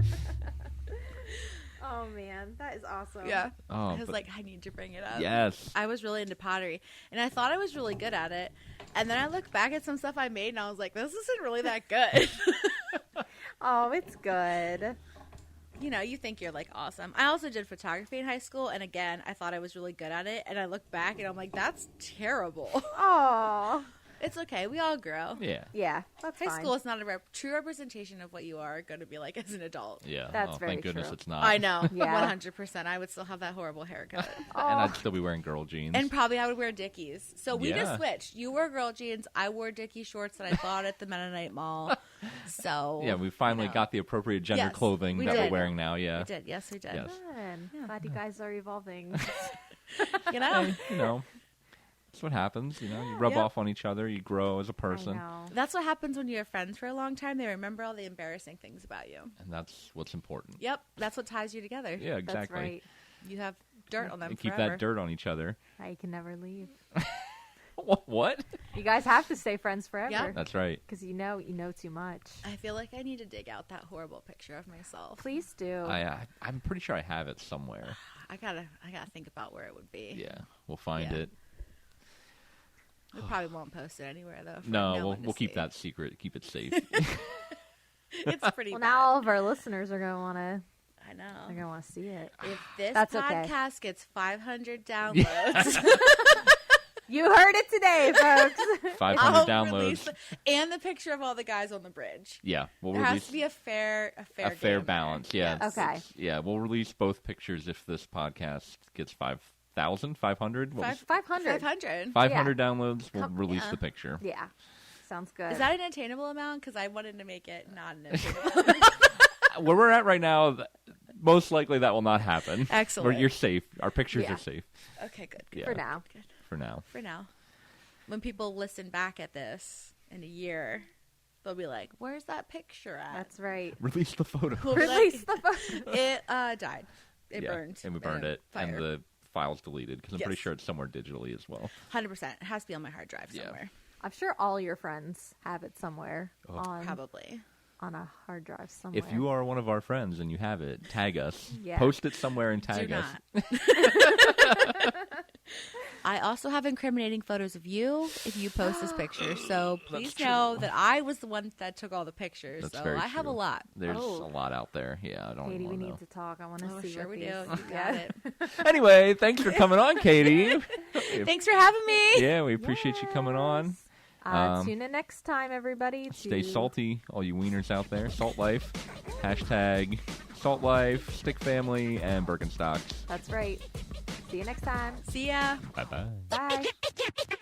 Oh man, that is awesome. Yeah. Oh, I was but- like, I need to bring it up. Yes. I was really into pottery, and I thought I was really good at it. And then I looked back at some stuff I made, and I was like, this isn't really that good. Oh, it's good. You think you're like awesome. I also did photography in high school, and again, I thought I was really good at it. And I look back, and I'm like, that's terrible. Oh, It's okay. We all grow. Yeah. yeah, that's High fine. school is not a true representation of what you are going to be like as an adult. Yeah. That's oh, very thank goodness true. it's not. I know. Yeah. 100%. I would still have that horrible haircut. And I'd still be wearing girl jeans. And probably I would wear Dickies. So we Yeah. just switched. You wore girl jeans. I wore Dickie shorts that I bought at the Mennonite Mall. So yeah, we finally know. got the appropriate gender Yes, clothing we that did. we're wearing now. Yeah. we did. Yes, we did. Yes. Good. Yeah. Glad you guys are evolving. You know, Hey, that's what happens. You rub Yep. off on each other. You grow as a I person. know. that's what happens when you have friends for a long time. They remember all the embarrassing things about you. And that's what's important. Yep, that's what ties you together. Yeah, exactly. That's right. You have dirt on them And keep forever. that dirt on each other. Now you can never leave. What? You guys have to stay friends forever. Yeah. That's right. Because you know too much. I feel like I need to dig out that horrible picture of myself. Please do. I'm pretty sure I have it somewhere. I gotta think about where it would be. Yeah, we'll find Yeah. it. We probably won't post it anywhere though. for No, one we'll to keep see. that secret. Keep it safe. It's pretty. well, bad. now all of our listeners are gonna want to. I They're know. gonna want to see it. If this That's okay. podcast gets 500 downloads, You heard it today, folks. 500 I'll downloads. release and the picture of all the guys on the bridge. Yeah, we'll There has release to be a fair a fair game balance. there. Yeah. Yes. Okay. Yeah, we'll release both pictures if this podcast gets 5,000, 500. 500. 500. 500 downloads. We'll Come- release yeah. the picture. Yeah, sounds good. Is that an attainable amount? Because I wanted to make it not an attainable. Where we're at right now, most likely that will not happen. Excellent. You're safe. Our pictures Yeah. are safe. Okay, good. Yeah. for now? Good. For now. For now. When people listen back at this in a year, they'll be like, "Where's that picture at?" That's right. Release the photo. We'll be Release like, the photo. It died. It Yeah, burned. and we burned in a it, and fire. the file's deleted because I'm pretty Yes. sure it's somewhere digitally as well. 100%. It has to be on my hard drive Yeah. somewhere. I'm sure all your friends have it somewhere Probably. on a hard drive somewhere. If you are one of our friends and you have it, tag us. Yes. Post it somewhere and tag Do us. not. I also have incriminating photos of you if you post this picture. So please know that I was the one that took all the pictures. That's so very I have a true. lot. There's a lot out there. Yeah, I don't Katie, we know. need to talk. I want to Oh, see sure what we these... do. You got it. Anyway, thanks for coming on, Katie. Thanks for having me. Yeah, we appreciate you coming on. Tune in next time, everybody. Stay salty, all you wieners out there. Salt Life. Hashtag Salt Life, Stick Family, and Birkenstocks. That's right. See you next time. See ya. Bye-bye. Bye.